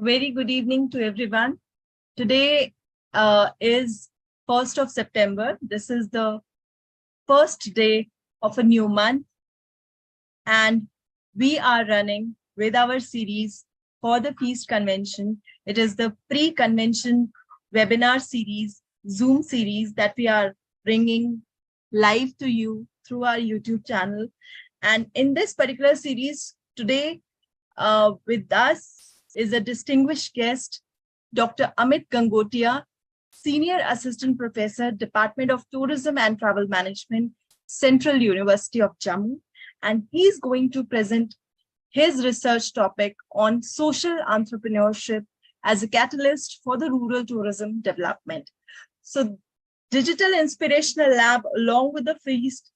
Very good evening to everyone. Today is 1st of September. This is the first day of a new month, and we are running with our series for the Feast Convention. It is the pre-convention webinar series, Zoom series that we are bringing live to you through our YouTube channel. And in this particular series, today with us is a distinguished guest, Dr. Amit Gangotia, Senior Assistant Professor, Department of Tourism and Travel Management, Central University of Jammu. And he's going to present his research topic on social entrepreneurship as a catalyst for the rural tourism development. So Digital Inspirational Lab, along with the Feast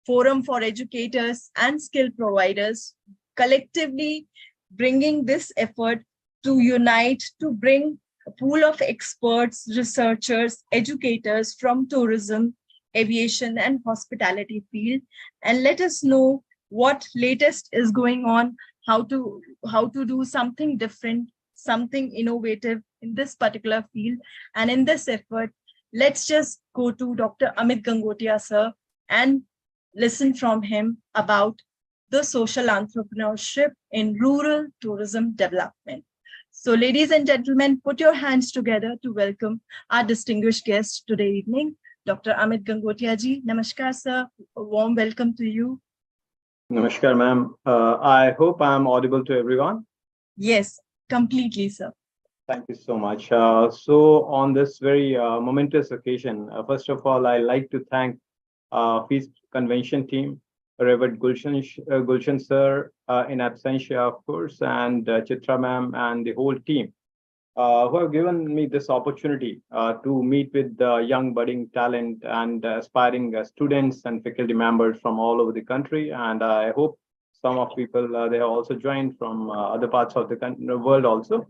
Forum for Educators and Skill Providers, collectively bringing this effort to unite, to bring a pool of experts, researchers, educators from tourism, aviation, and hospitality field, and let us know what latest is going on, how to do something different, something innovative in this particular field. And in this effort, let's just go to Dr. Amit Gangotia, sir, and listen from him about the social entrepreneurship in rural tourism development. So ladies and gentlemen, put your hands together to welcome our distinguished guest today evening, Dr. Amit Gangotia ji. Namaskar, sir. A warm welcome to you. Namaskar, ma'am. I hope I'm audible to everyone. Yes, completely, sir. Thank you so much. So on this very momentous occasion, first of all, I'd like to thank Feast Convention team, Reverend Gulshan sir, in absentia, of course, and Chitra ma'am and the whole team who have given me this opportunity to meet with the young budding talent and aspiring students and faculty members from all over the country. And I hope some of people, they have also joined from other parts of the world also.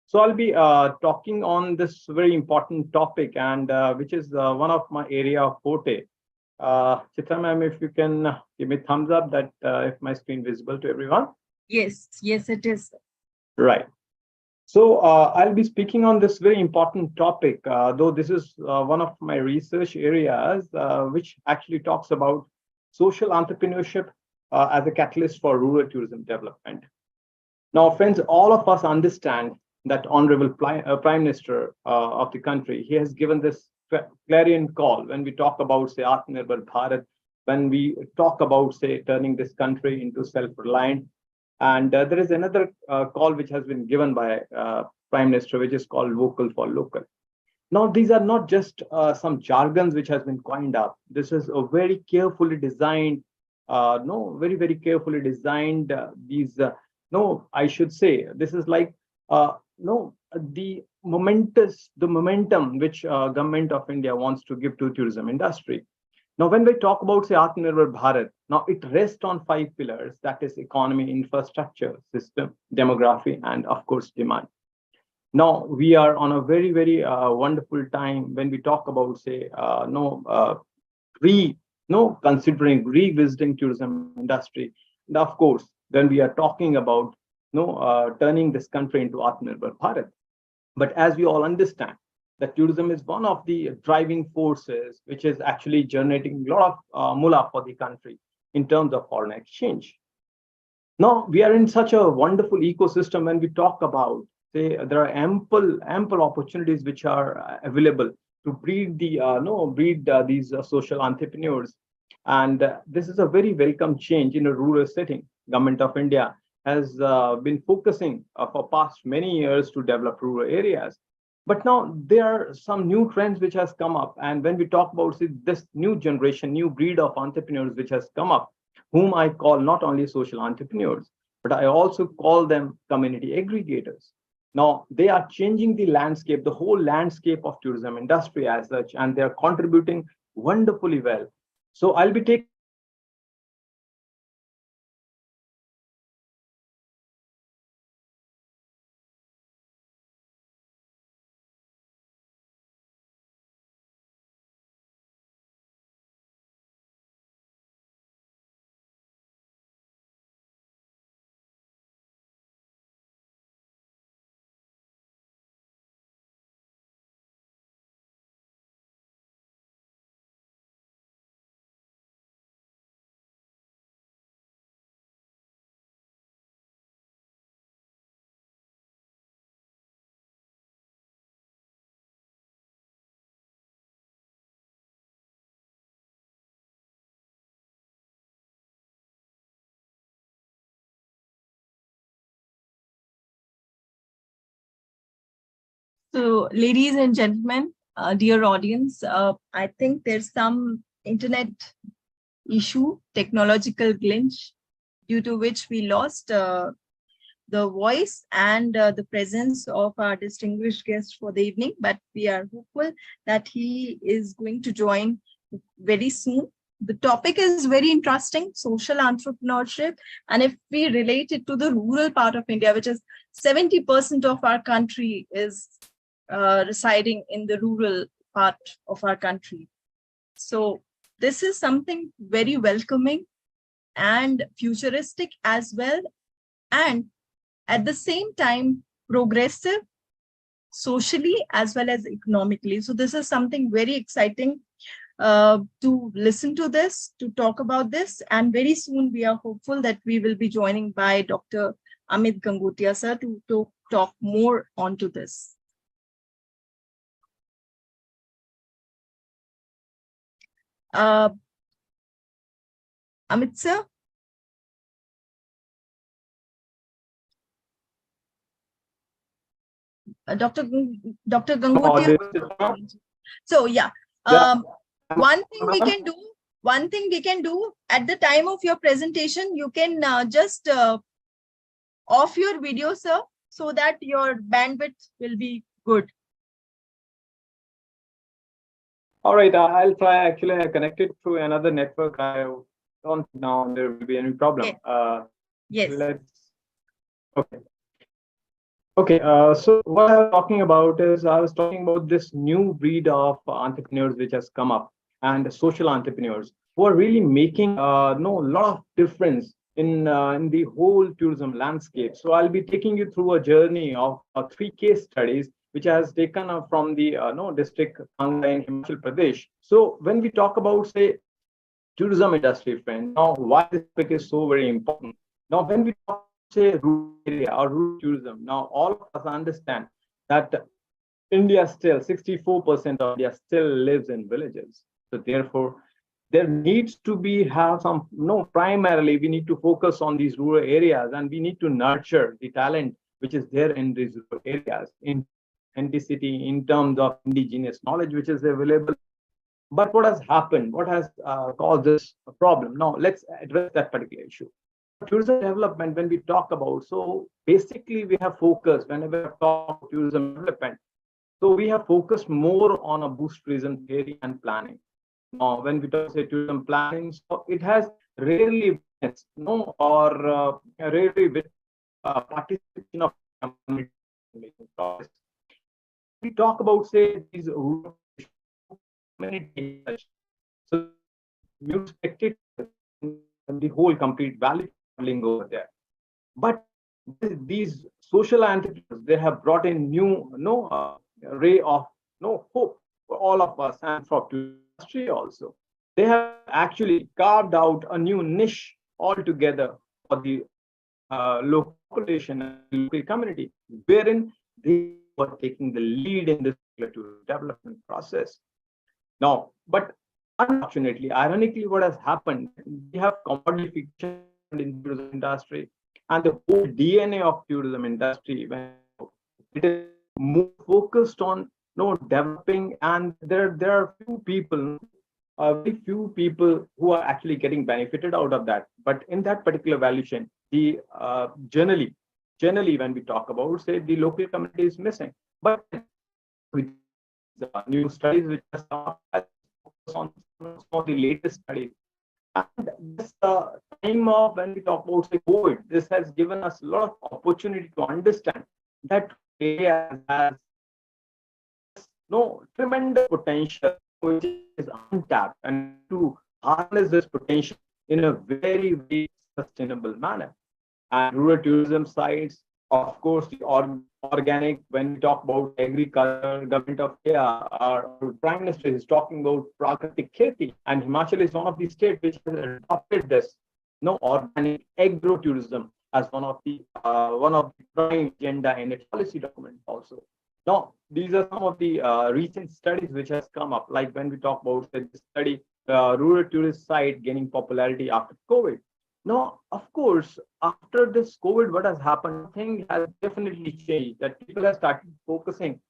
So I'll be talking on this very important topic, and which is one of my area of forte. Chitra ma'am, if you can give me thumbs up that if my screen visible to everyone. Yes, it is. Right. So I'll be speaking on this very important topic, though this is one of my research areas, which actually talks about social entrepreneurship as a catalyst for rural tourism development. Now, friends, all of us understand that Honorable Prime Minister of the country, he has given this clarion call when we talk about, say, Atmanirbhar Bharat, when we talk about, say, turning this country into self-reliant. And there is another call which has been given by Prime Minister, which is called vocal for local. Now, these are not just some jargons which has been coined up. This is a very carefully designed, very carefully designed. I should say, this is like, the momentum which government of India wants to give to tourism industry. Now, when we talk about, say, Atmanirbhar Bharat, now it rests on 5 pillars, that is economy, infrastructure, system, demography, and of course, demand. Now, we are on a very wonderful time when we talk about, say, considering revisiting tourism industry. And of course, when we are talking about turning this country into Atmanirbhar Bharat. But as we all understand, that tourism is one of the driving forces which is actually generating a lot of mullah for the country in terms of foreign exchange. Now, we are in such a wonderful ecosystem when we talk about, say, there are ample opportunities which are available to breed these social entrepreneurs. And this is a very welcome change in a rural setting. Government of India has been focusing for past many years to develop rural areas. But now there are some new trends which has come up. And when we talk about this new generation, new breed of entrepreneurs which has come up, whom I call not only social entrepreneurs, but I also call them community aggregators. Now, they are changing the landscape, the whole landscape of tourism industry as such, and they are contributing wonderfully well. So I'll be taking So, ladies and gentlemen, dear audience, I think there's some internet issue, technological glitch, due to which we lost the voice and the presence of our distinguished guest for the evening. But we are hopeful that he is going to join very soon. The topic is very interesting, social entrepreneurship. And if we relate it to the rural part of India, which is 70% of our country is residing in the rural part of our country. So this is something very welcoming and futuristic as well, and at the same time progressive socially as well as economically. So this is something very exciting to listen to this, to talk about this. And very soon we are hopeful that we will be joining by Dr. Amit Gangotia sir to talk more onto this. Amit sir? Dr. Gangotia. So yeah, one thing we can do at the time of your presentation, you can just off your video, sir, so that your bandwidth will be good. All right, I'll try. Actually, I connected through another network. I don't think now there will be any problem. Yes. Okay. Okay, so what I was talking about is I was talking about this new breed of entrepreneurs which has come up, and social entrepreneurs who are really making a lot of difference in the whole tourism landscape. So I'll be taking you through a journey of three case studies which has taken from the district Kanga in Himachal Pradesh. So when we talk about, say, tourism industry, friend, now why this topic is so very important. Now when we talk, say, rural area or rural tourism, now all of us understand that India still 64% of India still lives in villages. So therefore, there needs to be have some primarily we need to focus on these rural areas, and we need to nurture the talent which is there in these rural areas in authenticity, in terms of indigenous knowledge which is available. But what has happened? What has caused this problem? Now, let's address that particular issue. Tourism development, when we talk about, so basically we have focused, whenever we talk about tourism development, so we have focused more on a boost tourism theory and planning. Now, when we talk say tourism planning, so it has rarely witnessed, rarely with participation of community making process. We talk about, say, these rural community, so you expected the whole complete value traveling over there. But these social entrepreneurs, they have brought in new ray of hope for all of us and for industry also. They have actually carved out a new niche altogether for the local population and local community, wherein they were taking the lead in this development process. Now, but unfortunately, ironically, what has happened, we have commodification in the tourism industry, and the whole DNA of tourism industry, when it is more focused on developing, and there are few people, very few people who are actually getting benefited out of that. But in that particular value chain, the generally when we talk about, say, the local community is missing. But with the new studies which are on some of the latest studies. And this time of when we talk about, say, COVID, this has given us a lot of opportunity to understand that area has tremendous potential which is untapped, and to harness this potential in a very, very sustainable manner. And rural tourism sites, of course, the organic, when we talk about agriculture, government of India, our prime minister is talking about Prakritik Kheti, and Himachal is one of the states which has adopted this organic agro-tourism as one of the prime agenda in its policy document also. Now, these are some of the recent studies which has come up, like when we talk about the study, rural tourist site gaining popularity after COVID. Now, of course, after this COVID, what has happened? Thing has definitely changed. That people have started focusing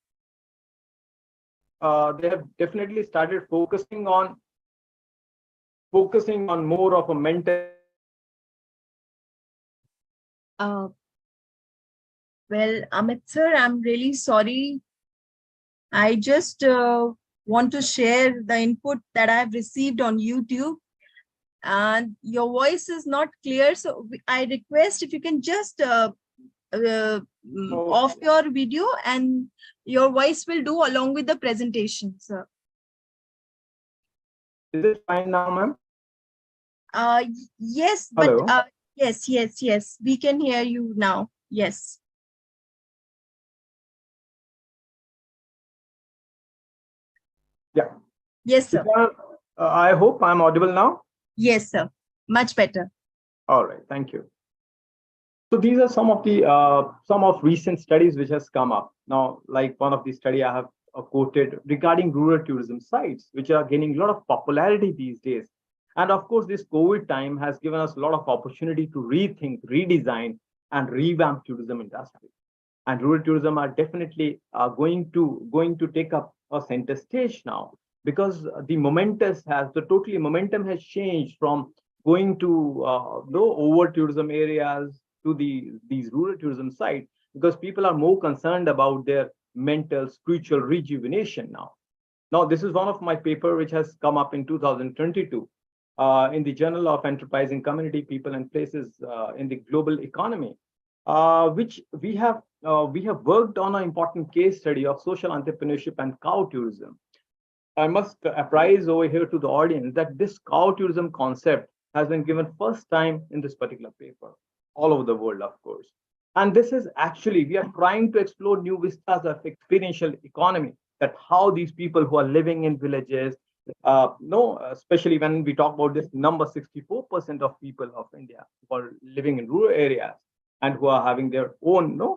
they have definitely started focusing on more of a mental. Uh, well, Amit sir, I'm really sorry. I just want to share the input that I've received on YouTube, and your voice is not clear. So I request if you can just off Okay. your video, and your voice will do along with the presentation, sir. Is it fine now, ma'am? Yes, but Hello. yes, we can hear you now. Yes. Yeah. Yes, Is sir. I hope I'm audible now. Yes, sir. Much better. All right. Thank you. So these are some of recent studies which has come up now. Like one of the study I have quoted regarding rural tourism sites, which are gaining a lot of popularity these days. And of course, this COVID time has given us a lot of opportunity to rethink, redesign, and revamp tourism industry. And rural tourism are definitely going to take up a center stage now, because the totally momentum has changed from going to the over tourism areas to these rural tourism sites, because people are more concerned about their mental spiritual rejuvenation now. Now, this is one of my paper which has come up in 2022 in the Journal of Enterprising Community, People and Places in the Global Economy, which we have worked on an important case study of social entrepreneurship and cow tourism. I must apprise over here to the audience that this cow tourism concept has been given first time in this particular paper, all over the world, of course. And this is actually, we are trying to explore new vistas of experiential economy, that how these people who are living in villages, no, especially when we talk about this number, 64% of people of India who are living in rural areas and who are having their own no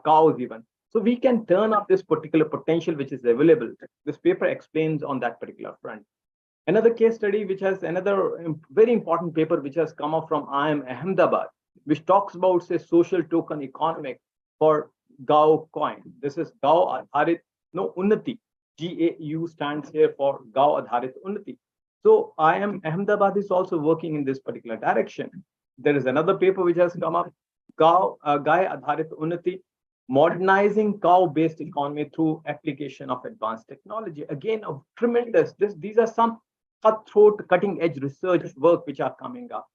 cows even. So we can turn up this particular potential which is available. This paper explains on that particular front. Another case study, which has another very important paper, which has come up from IIM Ahmedabad, which talks about, say, social token economic for Gao coin. This is Gao Adharit no Unnati. GAU stands here for Gao Adharit Unnati. So IIM Ahmedabad is also working in this particular direction. There is another paper which has come up, Gai Adharit Unnati, modernizing cow-based economy through application of advanced technology. Again, a tremendous. These are some cutthroat, cutting-edge research work which are coming up.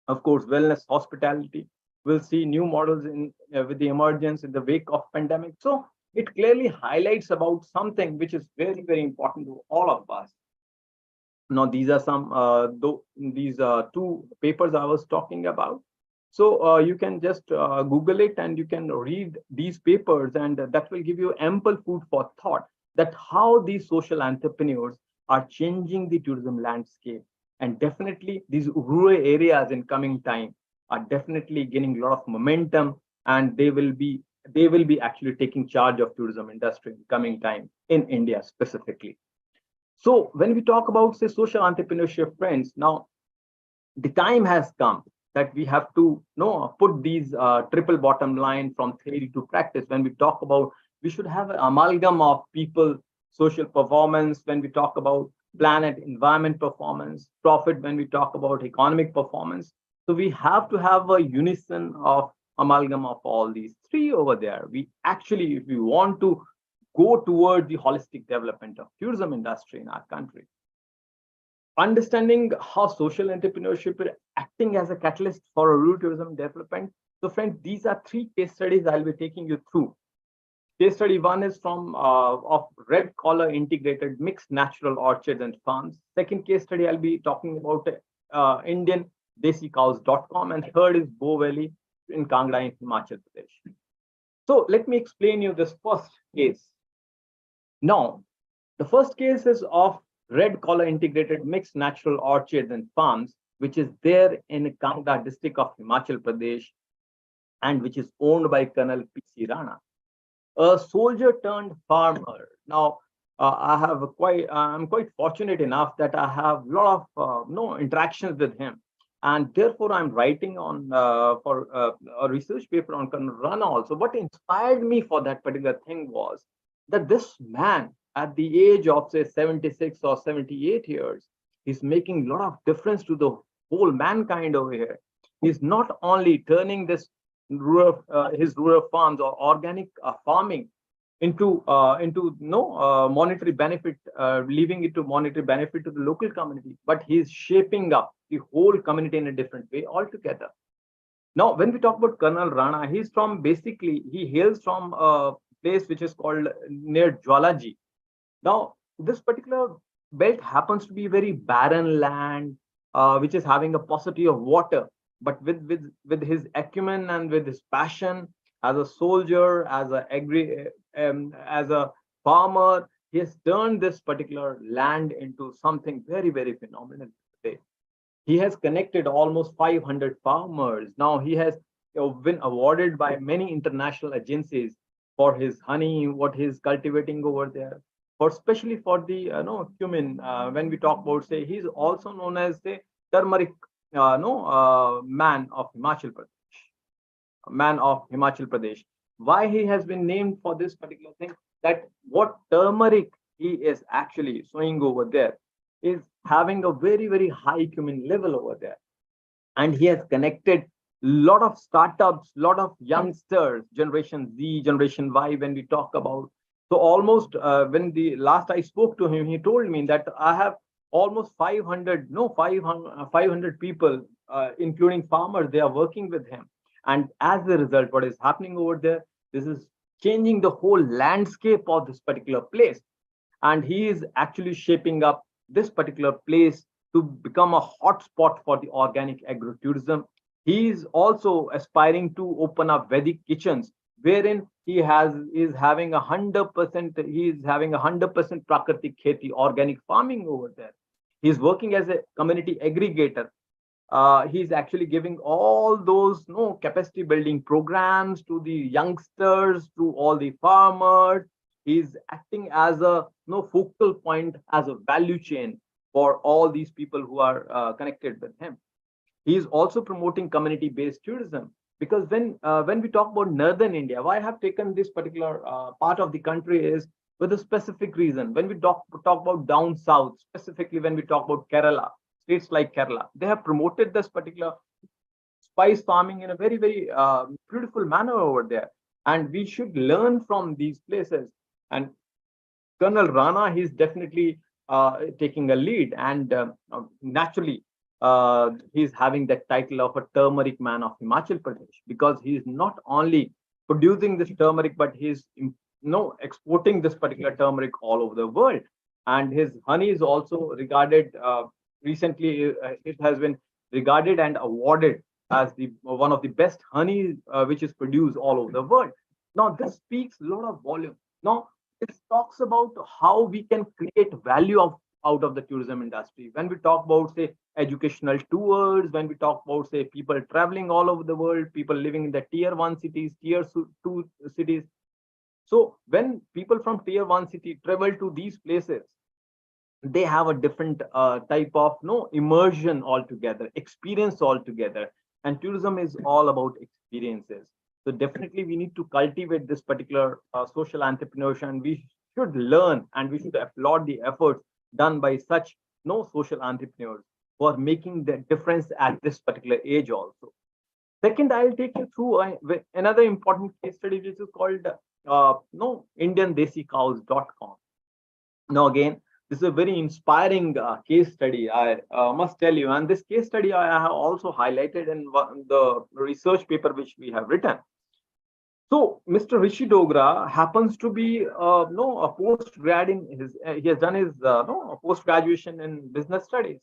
Of course, wellness, hospitality will see new models in with the emergence in the wake of pandemic. So it clearly highlights about something which is very, very important to all of us. Now, these are these two papers I was talking about. So you can just Google it and you can read these papers, and that will give you ample food for thought that how these social entrepreneurs are changing the tourism landscape. And definitely these rural areas in coming time are definitely gaining a lot of momentum, and they will be actually taking charge of tourism industry in coming time in India specifically. So when we talk about, say, social entrepreneurship, friends, now the time has come that we have to put these triple bottom line from theory to practice. When we talk about, we should have an amalgam of people, social performance, when we talk about planet, environment performance, profit, when we talk about economic performance. So we have to have a unison of amalgam of all these three over there. We actually, if we want to go toward the holistic development of tourism industry in our country, understanding how social entrepreneurship is acting as a catalyst for rural tourism development. So, friends, these are three case studies I'll be taking you through. Case study one is from of red collar integrated mixed natural orchards and farms. Second case study I'll be talking about Indian DesiCows.com, and third is Bow Valley in Kangra in Himachal Pradesh. So let me explain you this first case. Now, the first case is of red collar integrated mixed natural orchards and farms, which is there in Kangra district of Himachal Pradesh, and which is owned by Colonel P.C. Rana, a soldier turned farmer. Now, I'm quite fortunate enough that I have a lot of no interactions with him, and therefore I'm writing on for a research paper on Colonel Rana also. What inspired me for that particular thing was that this man at the age of say 76 or 78 years, he's making a lot of difference to the whole mankind over here. He's not only turning this his rural farms or organic farming into no monetary benefit, leaving it to monetary benefit to the local community, but he's shaping up the whole community in a different way altogether. Now, when we talk about Colonel Rana, he's from basically he hails from a place which is called near Jwalaji. Now, this particular belt happens to be very barren land, which is having a paucity of water. But with his acumen and with his passion as a soldier, as a farmer, he has turned this particular land into something very, very phenomenal today. He has connected almost 500 farmers. Now he has been awarded by many international agencies for his honey, what he's cultivating over there, for especially for the no cumin. When we talk about, say, he's also known as the turmeric no man of Himachal Pradesh, man of Himachal Pradesh. Why he has been named for this particular thing? That what turmeric he is actually sowing over there is having a very, very high cumin level over there. And he has connected a lot of startups, lot of youngsters, Generation Z, Generation Y, when we talk about. So almost when the last I spoke to him, he told me that I have almost 500 people, including farmers, they are working with him. And as a result, what is happening over there, this is changing the whole landscape of this particular place. And he is actually shaping up this particular place to become a hotspot for the organic agro-tourism. He is also aspiring to open up Vedic kitchens, wherein he is having 100%. He is having 100% Prakratik Kheti, organic farming over there. He is working as a community aggregator. He's actually giving all those capacity building programs to the youngsters, to all the farmers. He's acting as a focal point, as a value chain for all these people who are connected with him. He is also promoting community-based tourism, because when we talk about northern India, why I have taken this particular part of the country is with a specific reason. When we talk about down south, specifically when we talk about Kerala, states like Kerala, they have promoted this particular spice farming in a very, very beautiful manner over there, and we should learn from these places. And Colonel Rana, he's definitely taking a lead, and naturally, he's having that title of a turmeric man of Himachal Pradesh, because he's not only producing this turmeric, but he's exporting this particular turmeric all over the world. And his honey is also regarded. Recently, it has been regarded and awarded as the one of the best honey which is produced all over the world. Now, this speaks a lot of volume. Now, it talks about how we can create value out of the tourism industry. When we talk about, say, educational tours, when we talk about, say, people traveling all over the world, people living in the tier 1 cities, tier 2 cities. So when people from tier 1 city travel to these places, they have a different type of immersion altogether, experience altogether. And tourism is all about experiences. So definitely we need to cultivate this particular social entrepreneurship, and we should learn and we should applaud the efforts done by such social entrepreneurs for making the difference at this particular age also. Second, I'll take you through another important case study, which is called IndianDesiCows.com. Now, again, this is a very inspiring case study, I must tell you. And this case study I have also highlighted in the research paper which we have written. So, Mr. Rishi Dogra happens to be a post-grad in his. He has done his post-graduation in business studies.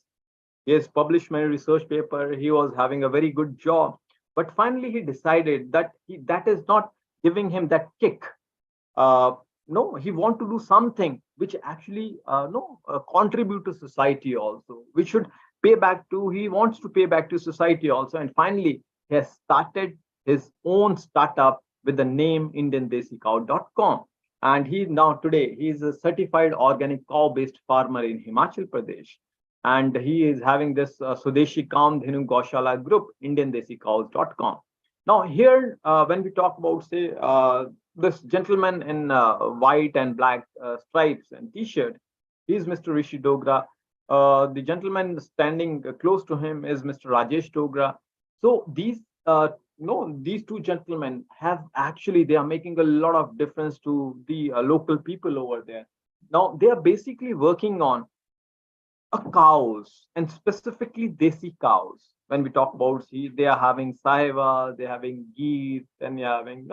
He has published many research paper. He was having a very good job, but finally he decided that that is not giving him that kick. He want to do something which actually contribute to society also. We should pay back to. He wants to pay back to society also, and finally he has started his own startup with the name IndianDesiCow.com. And today he is a certified organic cow-based farmer in Himachal Pradesh. And he is having this Swadeshi Kam Dhenu Gaushala group, IndianDesiCows.com. Now here, when we talk about, say, this gentleman in white and black stripes and t-shirt, he's Mr. Rishi Dogra. The gentleman standing close to him is Mr. Rajesh Dogra. So these two gentlemen have actually, they are making a lot of difference to the local people over there. Now they are basically working on cows, and specifically desi cows. When we talk about, see, they are having saiva, they're having ghee, and they're having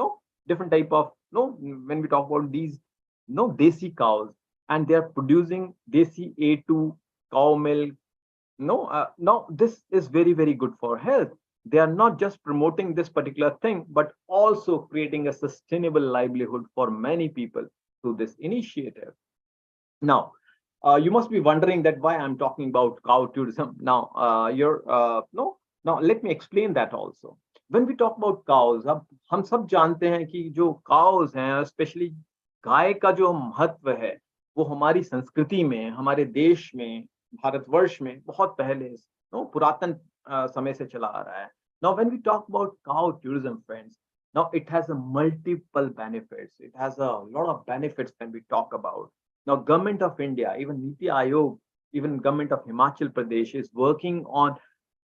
different type of when we talk about these desi cows, and they are producing desi A2 cow milk. Now this is very, very good for health. They are not just promoting this particular thing, but also creating a sustainable livelihood for many people through this initiative. Now, you must be wondering that why I'm talking about cow tourism. Now, you're no. Now, let me explain that also. When we talk about cows, अब हम सब जानते हैं कि जो cows हैं, especially गाय का जो महत्व है, वो हमारी संस्कृति में, हमारे देश में, भारतवर्ष में बहुत पहले पुरातन समय से चला आ रहा है. Now, when we talk about cow tourism, friends, now it has a multiple benefits. It has a lot of benefits when we talk about. Now, Government of India, even Niti Aayog, even Government of Himachal Pradesh is working on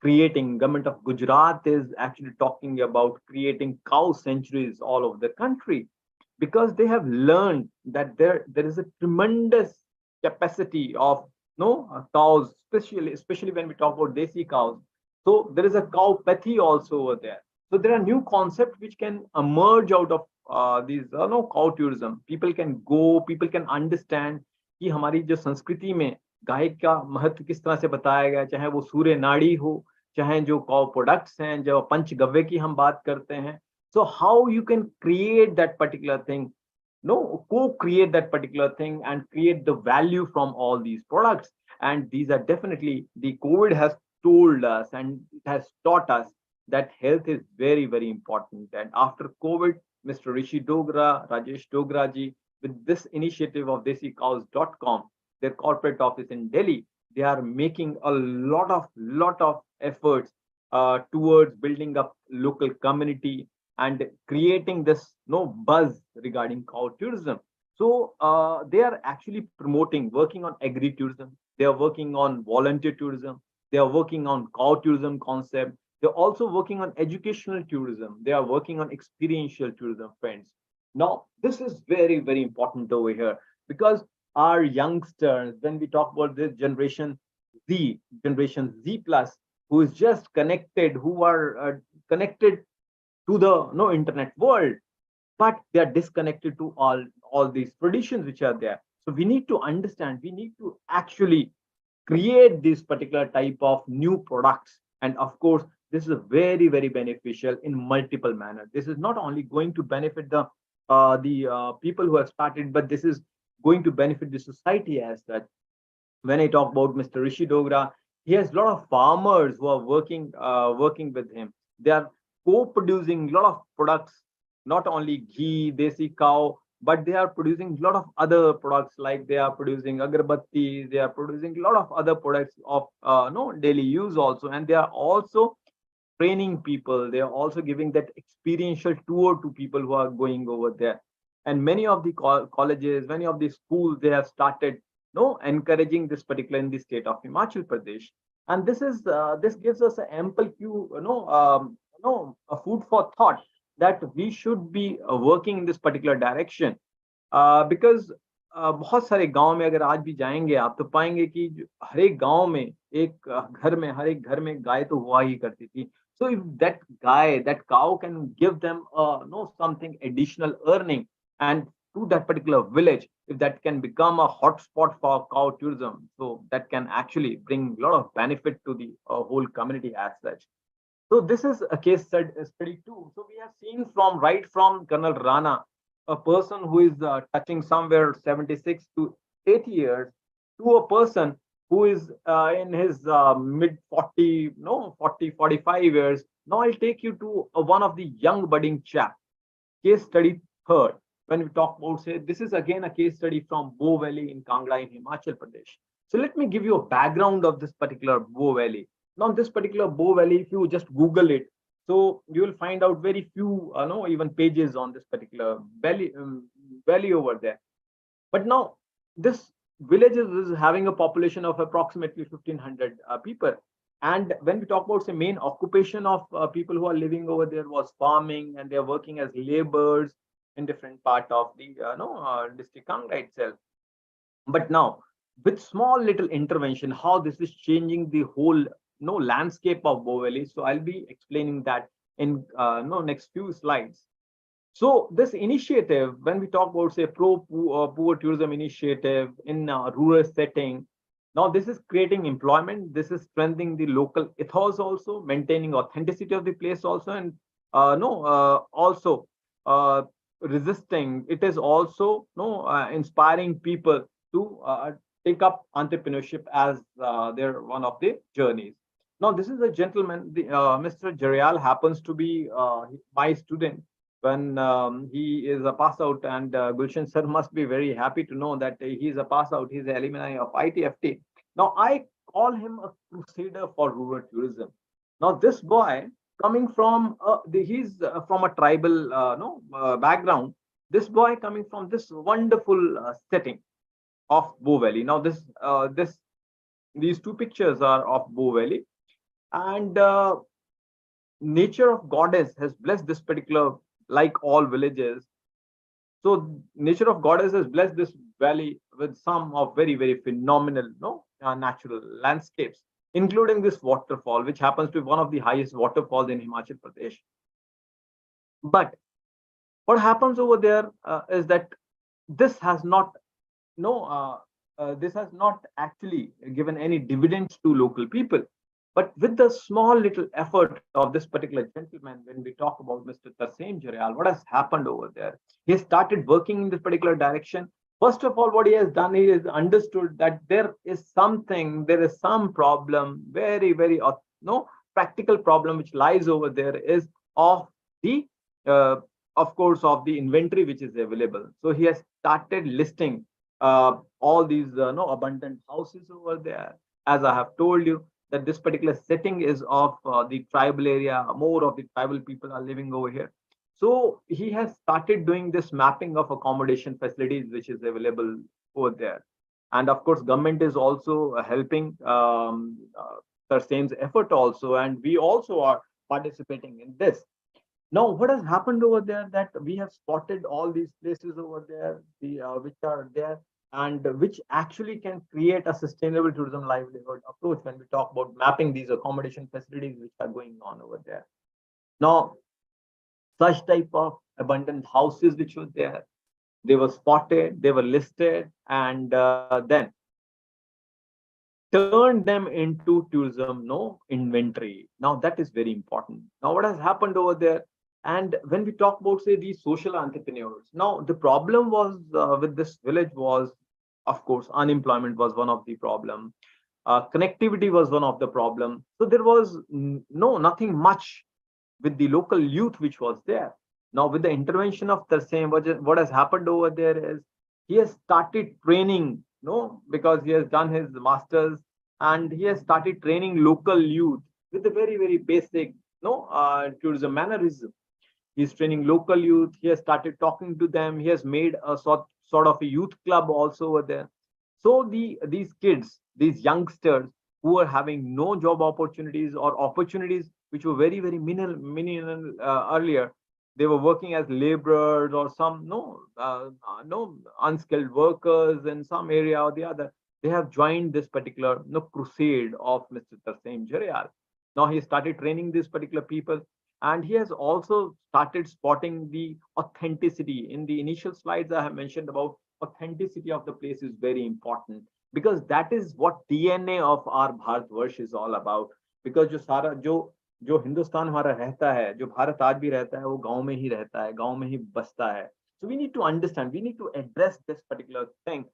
creating. Government of Gujarat is actually talking about creating cow sanctuaries all over the country, because they have learned that there is a tremendous capacity of cows, especially when we talk about desi cows. So there is a cowpathy also over there. So there are new concepts which can emerge out of these cow tourism. People can go, people can understand कि हमारी जो संस्कृति में गाय का महत्व किस तरह से बताया गया, चाहे वो सूर्य नाड़ी हो, चाहे जो कॉ प्रोडक्ट्स हैं, जो पंचगव्य की हम बात करते हैं. So how you can create that particular thing, co-create that particular thing and create the value from all these products. And these are definitely, the COVID has told us and it has taught us that health is very, very important. And after COVID, Mr. Rishi Dogra, Rajesh Dogra ji, with this initiative of desicows.com, their corporate office in Delhi, they are making a lot of efforts towards building up local community and creating this buzz regarding cow tourism. So they are actually promoting, working on agri-tourism. They are working on volunteer tourism. They are working on cow tourism concept. They're also working on educational tourism. They are working on experiential tourism, friends. Now, this is very, very important over here, because our youngsters, when we talk about this generation generation Z plus, who is just connected, who are connected to the internet world, but they are disconnected to all these traditions which are there. So we need to understand, we need to actually create this particular type of new products. And of course, this is very, very beneficial in multiple manners. This is not only going to benefit the people who have started, but this is going to benefit the society as such. When I talk about Mr. Rishi Dogra, he has a lot of farmers who are working with him. They are co-producing a lot of products, not only ghee, desi cow, but they are producing a lot of other products, like they are producing agarbatti, they are producing a lot of other products of daily use also, and they are also training people. They are also giving that experiential tour to people who are going over there. And many of the colleges, many of the schools, they have started encouraging this particular in the state of Himachal Pradesh. And this gives us an ample a food for thought that we should be working in this particular direction. Because बहुत सारे गांव में अगर आज भी जाएंगे आप, तो पाएंगे कि हर एक गांव में हर एक घर में गाय तो हुआ ही करती थी. So if that cow can give them something additional earning, and to that particular village, if that can become a hotspot for cow tourism, so that can actually bring a lot of benefit to the whole community as such. So this is a case study too. So we have seen from Colonel Rana, a person who is touching somewhere 76 to 80 years, to a person who is in his mid 40, 45 years. Now I'll take you to one of the young budding chap. Case study third. When we talk about, say, this is again a case study from Bo Valley in Kangra in Himachal Pradesh. So let me give you a background of this particular Bo Valley. Now this particular Bo Valley, if you just Google it, So you will find out very few, no, even pages on this particular valley over there. But now this village is having a population of approximately 1,500 people. And when we talk about the main occupation of people who are living over there was farming, and they're working as laborers in different part of the no district Kangra itself. But now, with small little intervention, how this is changing the whole no landscape of Bow Valley. So I'll be explaining that in no next few slides. So this initiative, when we talk about say poor tourism initiative in a rural setting, now this is creating employment. This is strengthening the local ethos, also maintaining authenticity of the place, also, and no also uh, resisting. It is also no inspiring people to take up entrepreneurship as their one of the journeys. Now this is a gentleman, Mr. Jarial happens to be my student when he is a pass out, and Gulshan sir must be very happy to know that he is a pass out. He's an alumni of ITFT. Now I call him a crusader for rural tourism. Now this boy coming from he's from a tribal background. This boy coming from this wonderful setting of Bow Valley. Now this these two pictures are of Bow Valley, and nature of goddess has blessed this particular, like all villages. So nature of goddess has blessed this valley with some of very phenomenal no natural landscapes, including this waterfall, which happens to be one of the highest waterfalls in Himachal Pradesh. But what happens over there is that this has not no this has not actually given any dividends to local people. But with the small little effort of this particular gentleman, when we talk about Mr. Tarseem Jarial, what has happened over there? He started working in this particular direction. First of all, what he has done, he has understood that there is something, there is some problem, very no practical problem which lies over there is of the uh, of course of the inventory which is available. So he has started listing all these no abundant houses over there. As I have told you, that this particular setting is of the tribal area, more of the tribal people are living over here. So he has started doing this mapping of accommodation facilities which is available over there. And of course government is also helping Tarseem's effort also, and we also are participating in this. Now, what has happened over there, that we have spotted all these places over there, the which are there, and which actually can create a sustainable tourism livelihood approach when we talk about mapping these accommodation facilities which are going on over there. Now, such type of abundant houses which were there, they were spotted, they were listed, and then turned them into tourism no inventory. Now that is very important. Now what has happened over there, and when we talk about say these social entrepreneurs, now the problem was with this village was, of course, unemployment was one of the problem, connectivity was one of the problem. So there was no nothing much with the local youth which was there. Now with the intervention of Tarseem, what has happened over there is he has started training, no, because he has done his masters, and he has started training local youth with a very basic no tourism mannerism. He's training local youth. He has started talking to them. He has made a sort of a youth club also over there. So these kids, these youngsters who are having no job opportunities or opportunities which were very minimal earlier, they were working as laborers or some no unskilled workers in some area or the other. They have joined this particular no crusade of Mr. Tarseem Jarial. Now he started training these particular people, and he has also started spotting the authenticity. In the initial slides I have mentioned about authenticity of the place is very important, because that is what DNA of our Bharatvarsh is all about. Because जो सारा जो हिंदुस्तान हमारा रहता है, जो भारत आज भी रहता है, वो गांव में ही रहता है, गांव में ही बसता है. So we need to understand, we need to address this particular thing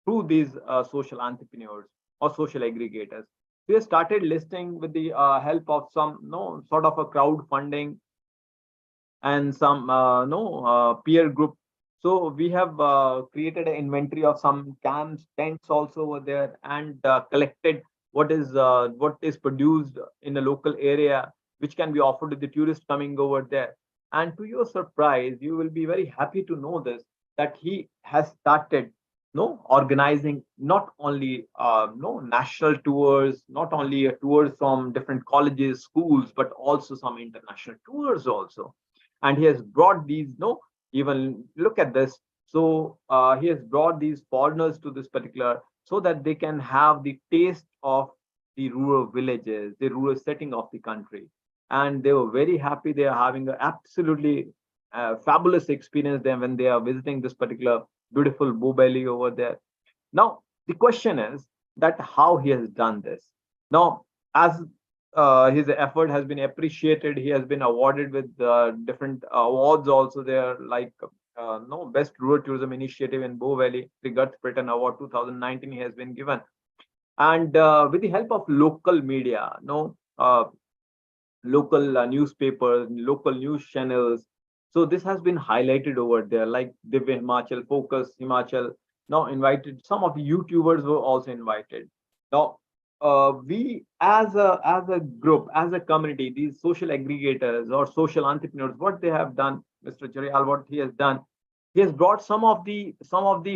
through these social entrepreneurs or social aggregators. We started listing with the help of some no sort of a crowdfunding and some peer group. So we have created an inventory of some camps, tents also over there, and collected what is produced in the local area. which can be offered to the tourists coming over there. And to your surprise, you will be very happy to know this, that he has started no organizing not only no national tours, not only tours from different colleges, schools, but also some international tours also. And he has brought these no even look at this. So he has brought these foreigners to this particular, so that they can have the taste of the rural villages, the rural setting of the country. And they were very happy. They are having an absolutely fabulous experience then when they are visiting this particular beautiful Bobeli over there. Now, the question is that how he has done this. Now, as his effort has been appreciated, he has been awarded with different awards also there, like no Best Rural Tourism Initiative in Bow Valley, the Gut Britain Award 2019 he has been given. And with the help of local media, no local newspapers, local news channels. So this has been highlighted over there, like Divya Himachal, Focus Himachal. Now invited some of the YouTubers were also invited. Now we as a group, as a community, these social aggregators or social entrepreneurs, what they have done, Mr. Jarial, what he has done, he has brought some of the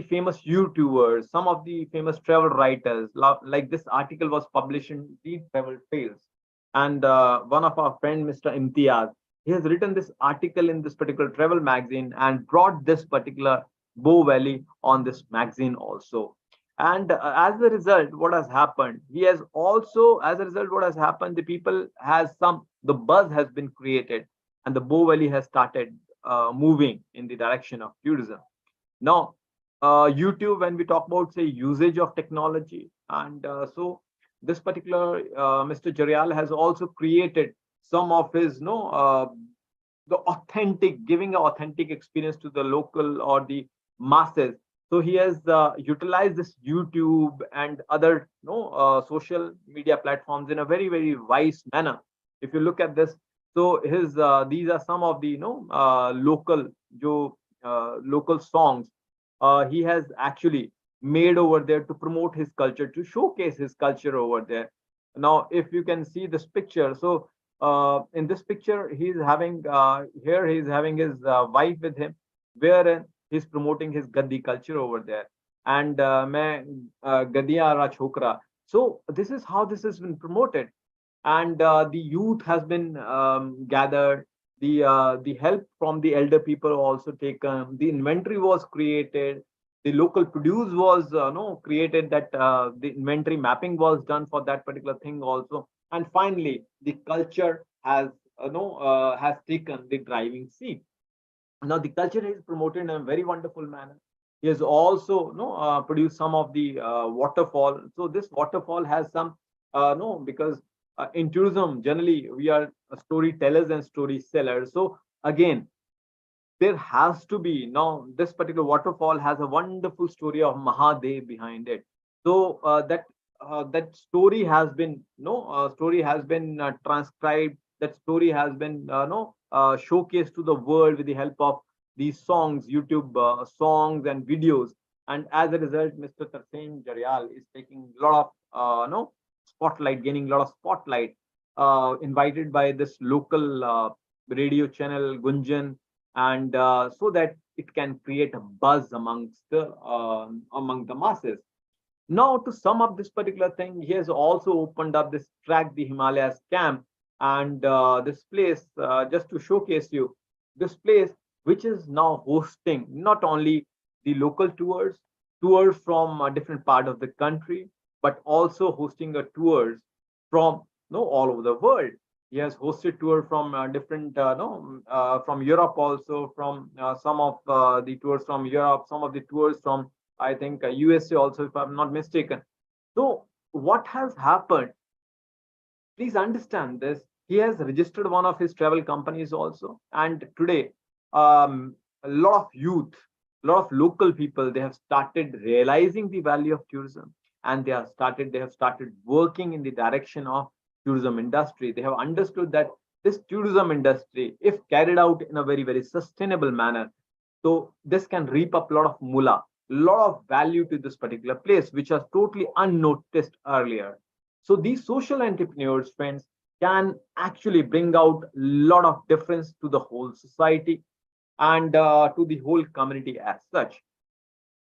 famous YouTubers, some of the famous travel writers. Like this article was published in the Travel Tales, and one of our friend, Mr. Imtiaz, he has written this article in this particular travel magazine and brought this particular Bow Valley on this magazine also. And as a result, what has happened? He has also, as a result, what has happened? The people has the buzz has been created, and the Bow Valley has started moving in the direction of tourism. Now, YouTube, when we talk about say usage of technology, and so this particular Mr. Jarial has also created some of his no the authentic, giving an authentic experience to the local or the masses. So he has utilized this YouTube and other no social media platforms in a very wise manner. If you look at this, so his these are some of the local local songs he has actually made over there to promote his culture, to showcase his culture over there. Now, if you can see this picture, so in this picture, he's having here he's having his wife with him, wherein he's promoting his Gaddi culture over there. And main Gadiya Ra Chokra. So this is how this has been promoted, and the youth has been gathered. The help from the elder people also taken. The inventory was created. The local produce was no created, that the inventory mapping was done for that particular thing also. And finally the culture has no has taken the driving seat. Now the culture is promoted in a very wonderful manner. He has also no produced some of the waterfall. So this waterfall has some no because in tourism generally we are storytellers and story sellers. So again, there has to be, now this particular waterfall has a wonderful story of Mahadev behind it. So that story has been transcribed. That story has been no showcased to the world with the help of these songs, YouTube songs and videos. And as a result, Mr. Tarsen Jarial is taking a lot of no spotlight, gaining a lot of spotlight, invited by this local radio channel Gunjan, and so that it can create a buzz among the masses. Now, to sum up this particular thing, he has also opened up this Track the Himalayas camp, and this place, just to showcase you, this place which is now hosting not only the local tours from a different part of the country, but also hosting a tours from no all over the world. He has hosted tour from different no from Europe also, from some of the tours from Europe, some of the tours from I think USA also, if I'm not mistaken. So what has happened? Please understand this. He has registered one of his travel companies also, and today a lot of youth, a lot of local people, they have started realizing the value of tourism, and they have started working in the direction of tourism industry. They have understood that this tourism industry, if carried out in a very sustainable manner, so this can reap up a lot of mullah, lot of value to this particular place, which was totally unnoticed earlier. So these social entrepreneurs, friends, can actually bring out a lot of difference to the whole society and to the whole community as such.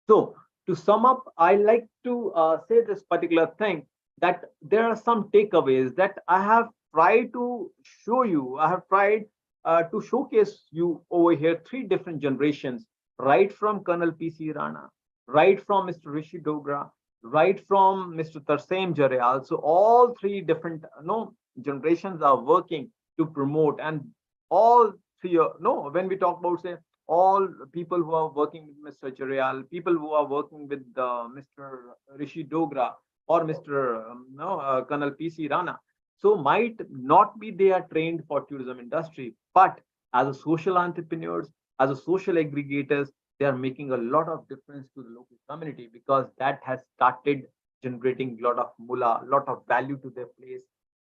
So, to sum up, I like to say this particular thing, that there are some takeaways that I have tried to show you. I have tried to showcase you over here three different generations, right from Colonel P.C. Rana, right from Mr. Rishi Dogra, right from Mr. Tarsem Jarayal. So, all three different generations are working to promote, and all three, when we talk about, say, all people who are working with Mr. Charial, people who are working with Mr. Rishi Dogra or Mr. Colonel PC Rana. So might not be they are trained for tourism industry, but as a social entrepreneurs, as a social aggregators, they are making a lot of difference to the local community, because that has started generating a lot of mullah, a lot of value to their place,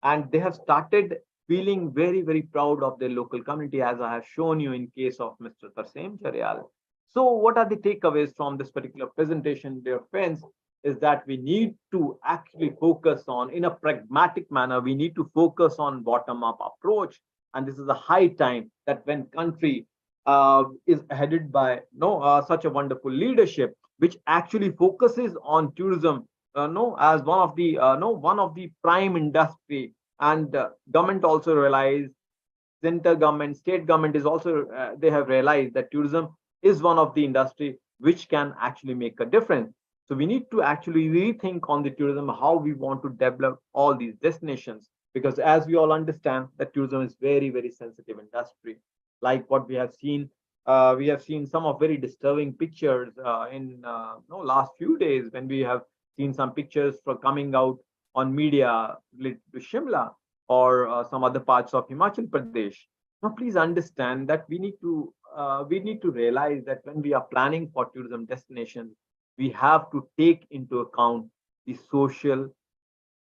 and they have started feeling very, very proud of their local community, as I have shown you in case of Mr. Tarsem Charial. So, what are the takeaways from this particular presentation, dear friends? Is that we need to actually focus on, in a pragmatic manner, we need to focus on bottom-up approach, and this is a high time that when country is headed by such a wonderful leadership, which actually focuses on tourism, no, as one of the no one of the prime industry, and government also realized, center government, state government is also they have realized that tourism is one of the industry which can actually make a difference. So we need to actually rethink on the tourism, how we want to develop all these destinations, because as we all understand that tourism is very, very sensitive industry. Like what we have seen some of very disturbing pictures in no last few days, when we have seen some pictures for coming out on media related to Shimla or some other parts of Himachal Pradesh. Now, please understand that we need to realize that when we are planning for tourism destinations, we have to take into account the social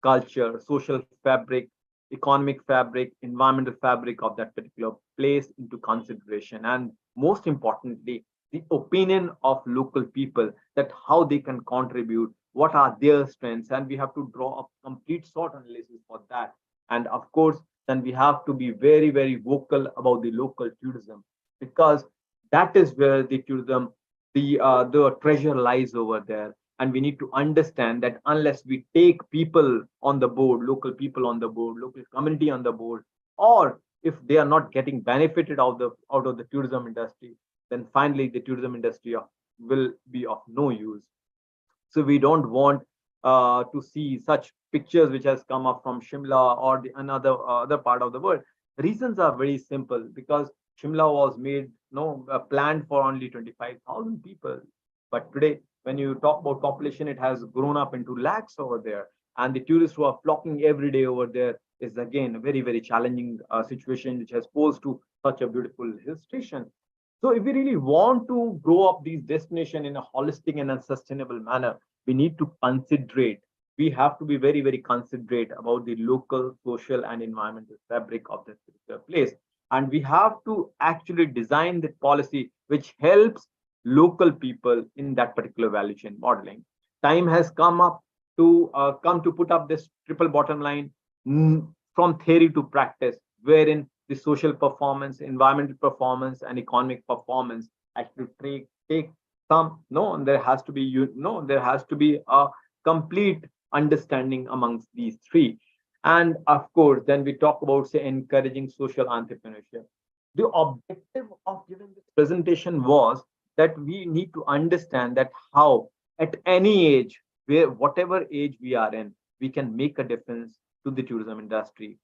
culture, social fabric, economic fabric, environmental fabric of that particular place into consideration. And most importantly, the opinion of local people, that how they can contribute, what are their strengths, and we have to draw a complete SWOT analysis for that. And of course, then we have to be very, very vocal about the local tourism, because that is where the tourism, the treasure lies over there. And we need to understand that unless we take people on the board, local people on the board, local community on the board, or if they are not getting benefited out of the tourism industry, then finally the tourism industry will be of no use. So we don't want to see such pictures which has come up from Shimla or the another other part of the world. Reasons are very simple, because Shimla was made planned for only 25,000 people, but today when you talk about population, it has grown up into lakhs over there, and the tourists who are flocking every day over there is again a very, very challenging situation which has posed to such a beautiful hill station. So if we really want to grow up these destinations in a holistic and a sustainable manner, we need to considerate. We have to be very, very considerate about the local, social, and environmental fabric of this particular place. And we have to actually design the policy which helps local people in that particular value chain modeling. Time has come to put up this triple bottom line, from theory to practice, wherein the social performance, environmental performance, and economic performance actually take some. No, there has to be there has to be a complete understanding amongst these three. And of course, then we talk about, say, encouraging social entrepreneurship. The objective of giving this presentation was that we need to understand that how at any age, where whatever age we are in, we can make a difference to the tourism industry.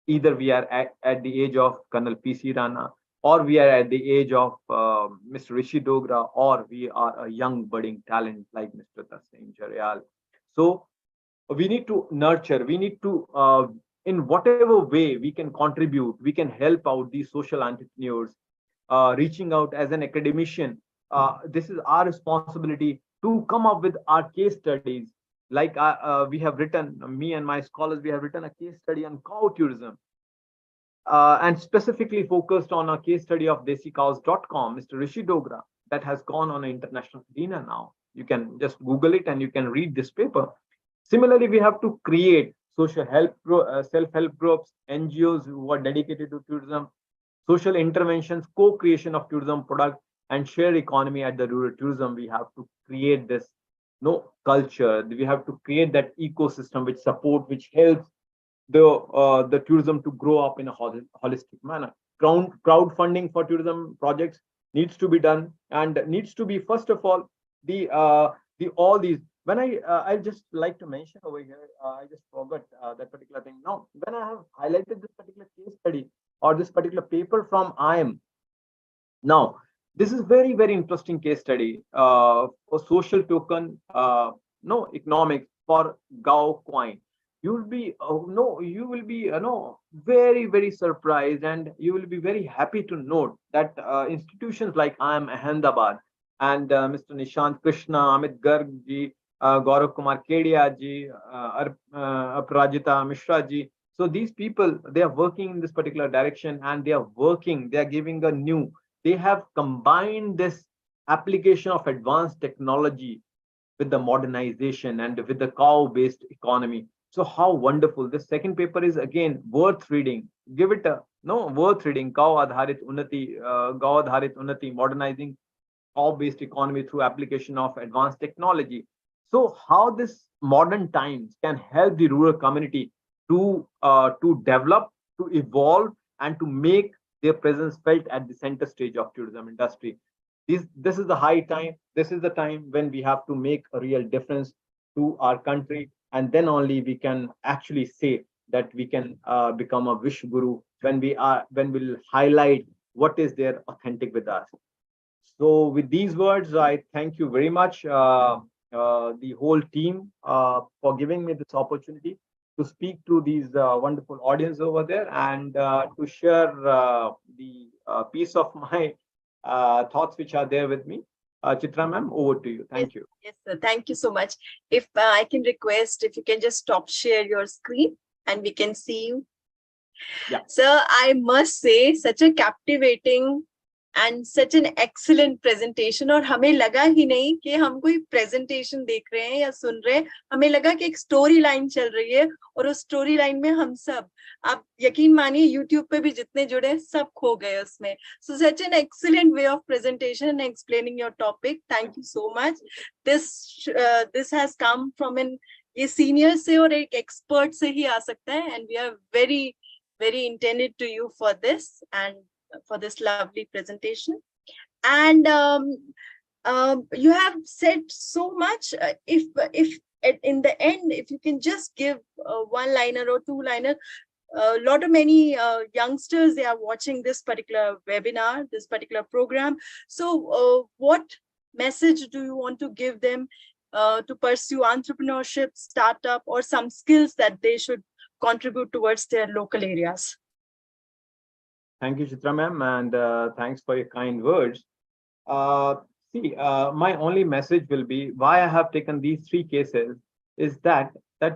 Either we are at the age of Colonel P.C. Rana, or we are at the age of Mr. Rishi Dogra, or we are a young budding talent like Mr. Tasim Jaryal. So we need to nurture, we need to, in whatever way we can contribute, we can help out these social entrepreneurs, reaching out as an academician. This is our responsibility to come up with our case studies. Like we have written, me and my scholars, we have written a case study on cow tourism, and specifically focused on a case study of desicows.com, Mr. Rishi Dogra, that has gone on an international arena now. You can just Google it and you can read this paper. Similarly, we have to create self-help groups, NGOs who are dedicated to tourism, social interventions, co-creation of tourism product, and shared economy at the rural tourism. We have to create this no culture. We have to create that ecosystem which helps the tourism to grow up in a holistic manner. Crowdfunding for tourism projects needs to be done, and needs to be, first of all, the all these. When I just like to mention over here, I just forgot that particular thing. Now, when I have highlighted this particular case study or this particular paper from IM, now this is very interesting case study for social token, no economics for Gao coin. You will be no very surprised, and you will be very happy to note that institutions like IIM Ahmedabad and Mr. Nishant Krishna, Amit Garg ji, Gaurav Kumar Kedia ji, Aparajita Mishra ji. So these people, they are working in this particular direction, and they are giving a new, they have combined this application of advanced technology with the modernization and with the cow-based economy. So how wonderful. This second paper is again worth reading. Give it a no worth reading. Cow Adharit Unnati, modernizing cow-based economy through application of advanced technology. So how this modern times can help the rural community to develop, to evolve, and to make their presence felt at the center stage of tourism industry. This is the high time. This is the time when we have to make a real difference to our country, and then only we can actually say that we can become a wish guru, when we'll highlight what is there authentic with us. So with these words, I thank you very much, the whole team, for giving me this opportunity to speak to these wonderful audience over there, and to share the piece of my thoughts which are there with me. Chitra ma'am, over to you. Thank you. Yes, sir. Thank you so much. If I can request, if you can just stop share your screen and we can see you. Yeah. Sir, I must say, such a captivating and such an excellent presentation. और हमें लगा ही नहीं कि हम कोई presentation देख रहे हैं या सुन रहे हैं. हमें लगा कि एक story line चल रही है, और उस story line में हम सब, आप यकीन मानिए YouTube पे भी जितने जुड़े हैं सब खो गए उसमें. So such an excellent way of presentation and explaining your topic. Thank you so much. This has come from an ये senior से और एक expert से ही आ सकता है, and we are very intended to you for this and for this lovely presentation. And you have said so much. If in the end, if you can just give a one-liner or two-liner, many youngsters, they are watching this particular webinar, this particular program. So what message do you want to give them to pursue entrepreneurship, startup, or some skills that they should contribute towards their local areas? Thank you, Chitra ma'am, and thanks for your kind words. My only message will be, why I have taken these three cases is that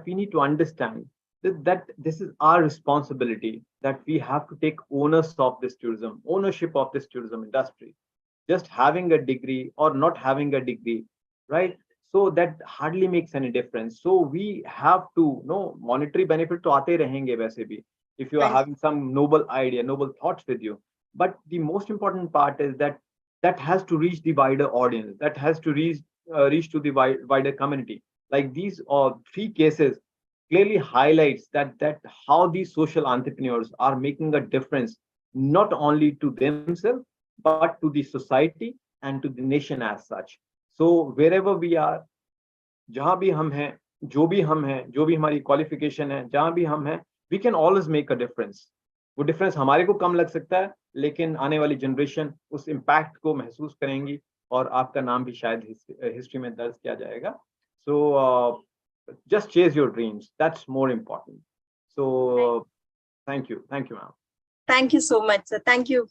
we need to understand that this is our responsibility, that we have to take ownership of this tourism industry. Just having a degree or not having a degree, right? So that hardly makes any difference. So we have to monetary benefit to aate rahenge वैसे भी, if you are having some noble idea, noble thoughts with you. But the most important part is that has to reach the wider audience, that has to reach to the wider community. Like these three cases clearly highlights that how these social entrepreneurs are making a difference, not only to themselves, but to the society and to the nation as such. So wherever we are, जहां भी हम हैं, जो भी हमारी qualification है, जहां भी हम हैं, we can always make a difference. वो डिफरेंस हमारे को कम लग सकता है, लेकिन आने वाली जनरेशन उस इम्पैक्ट को महसूस करेंगी, और आपका नाम भी शायद हिस्ट्री में दर्ज किया जाएगा. So just chase your dreams. That's more important. So thank you, ma'am. Thank you so much, sir. Thank you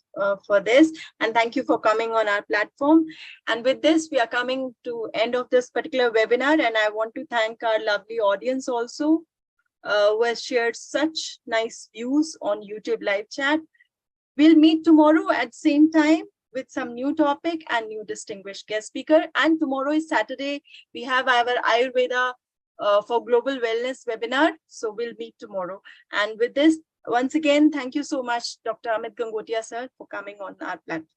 for this, and thank you for coming on our platform. And with this, we are coming to end of this particular webinar, and I want to thank our lovely audience also, who has shared such nice views on YouTube live chat. We'll meet tomorrow at same time with some new topic and new distinguished guest speaker. And tomorrow is Saturday. We have our Ayurveda for Global Wellness webinar. So we'll meet tomorrow. And with this, once again, thank you so much, Dr. Amit Gangotia, sir, for coming on our platform.